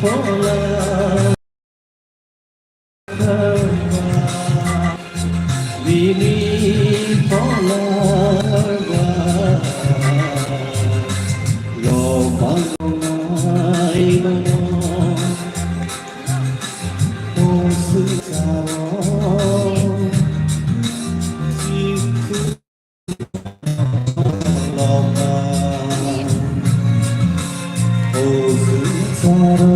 pola Vini pola Lo bangai no O saro Jiku loma O saro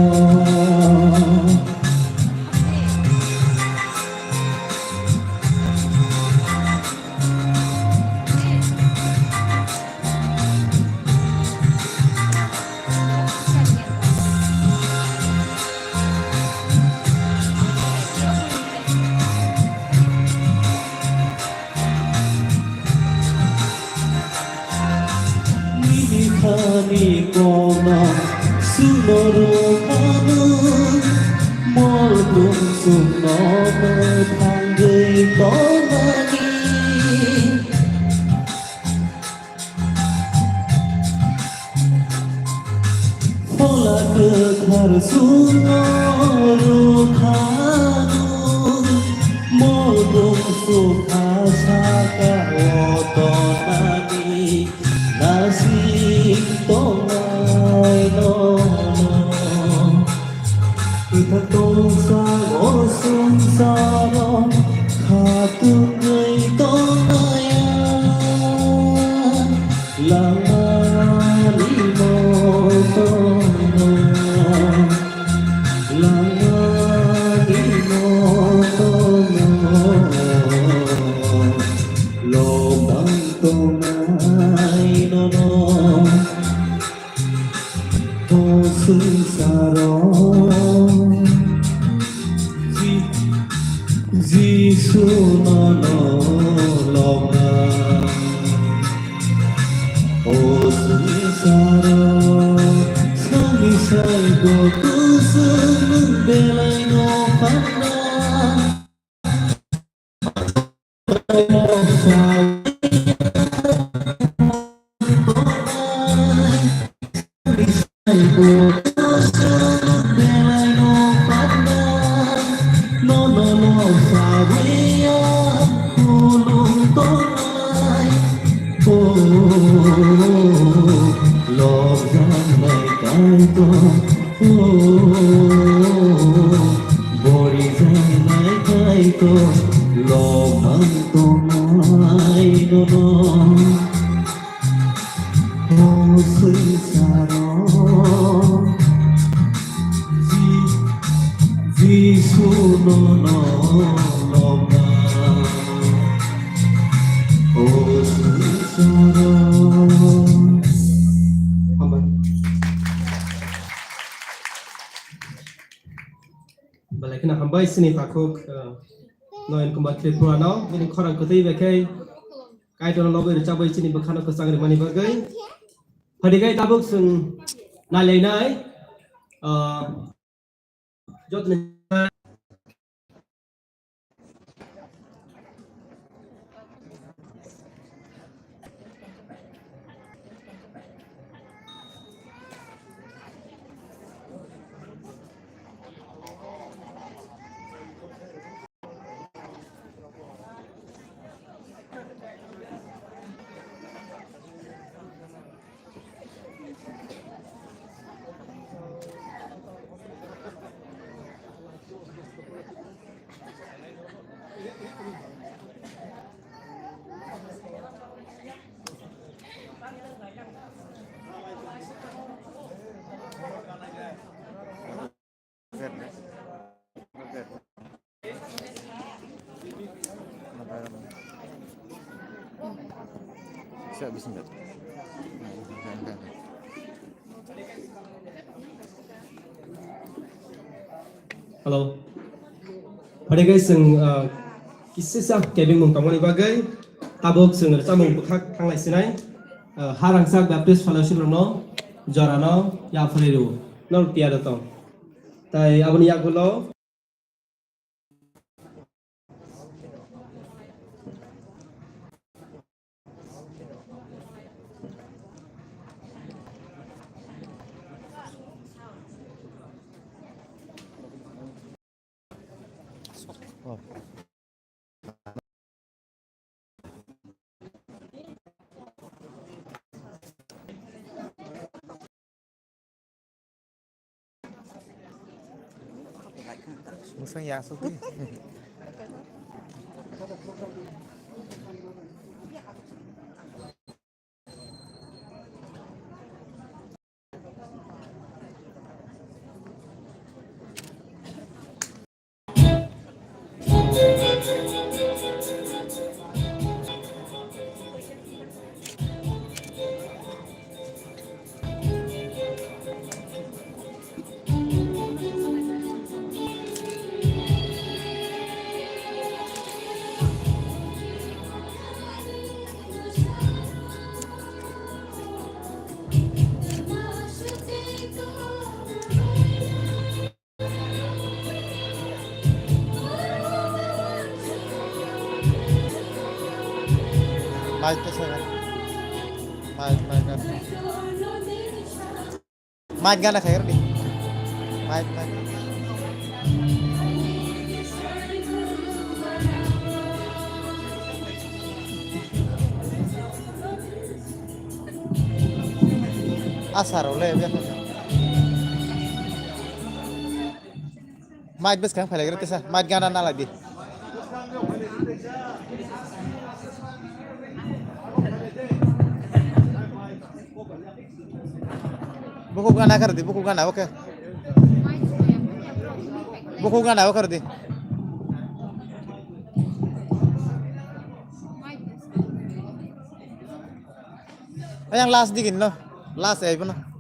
Kami kona sunoro kanu molung sunono tangge konani pola kekar sunoro kanu molung sukasaka otonani Nasib tongai nono Kita tongsang o sungsaro Katukai tongayan Langani mo tono Langani mo tono Lobang tongai nono O sungsaro Jisu nono longa O sungsaro Samisai go kusung belai no panna Balakina hambai sini takuk noin kumbat kripura no ini korang kutai bekai kai dono lobe cabai sini bekhana kesangri mani bagai hadigai tabuk sung nalai nai jot Bismillah. Halo. Hari guys sing kisah kebing mungkamani bagai tabok sing recamung bukhak tanglai sinai harangsak Baptist Fellowship no jorano ya feriru nol tiada tong. Tai abani yagulo Oh. Musang ya suki. Mic to seven. Mic. Mic gana khair di. Mic. Asar oleh biasa. Mic bes kan phalai gerti sa. Mic gana na lagi. Buku gana कर दी बुकु गाना okay बुकु गाना वो कर दी yang last digin no last ay na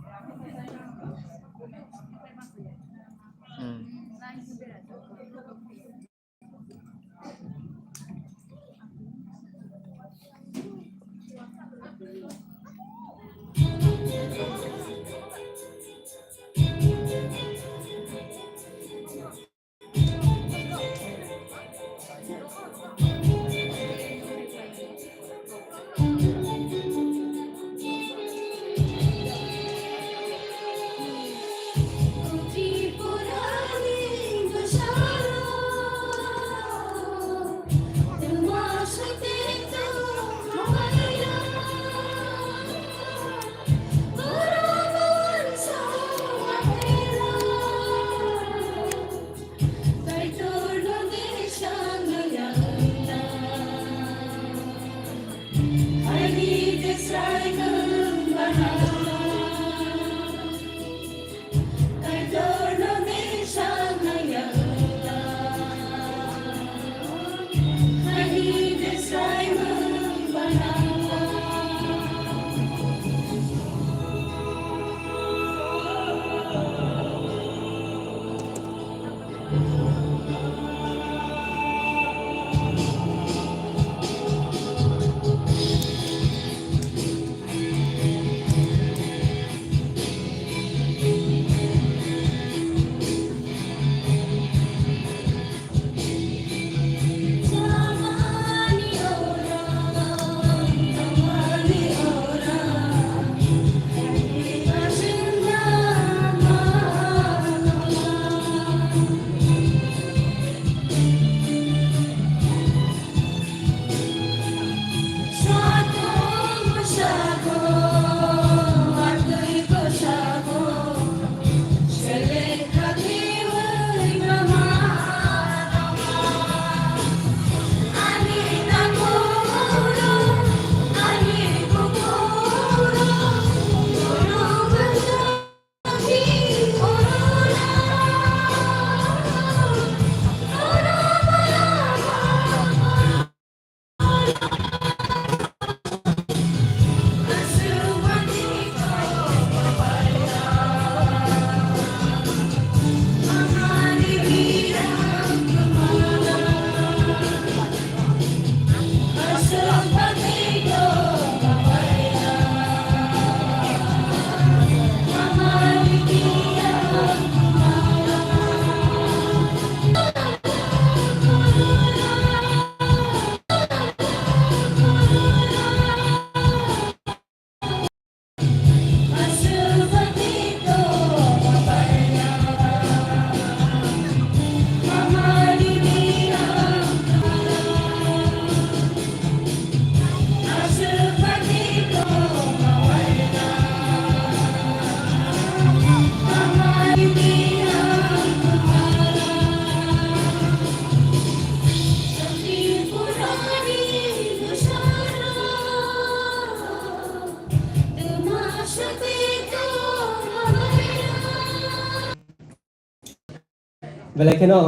बेलायखेनो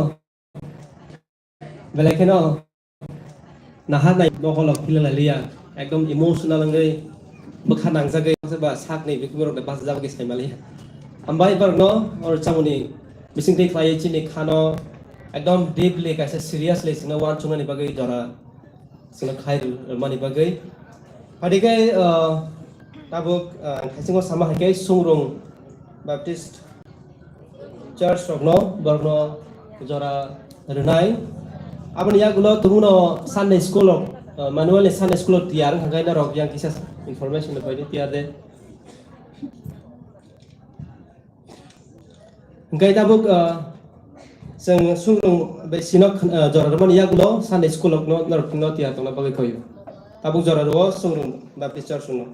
नाहानाय नहलक फिलालालिया एकदम emotional ngay bekha nangjagai soba sakni bikmoro de bas jabagi saimali ambai barno or chamuni bisingtei khlai chini khano ekdom deeply kaisa seriously sino wan chungani bagai jora sino khai mani bagai hadikai tabuk khasingo sama hakai sungrung baptist church rokno borno jora runai abani yagulo tumuno Sunday school manual Sunday school tiar hagai na rok yang kisah information lepai ni tiar de hagai tabuk जों सुंग्रं बे सिनक जरारमन यागुलो Sunday school no नरकिनो तिया तंगना बागै खयो tabuk जरारो सुंग्रं Baptist church no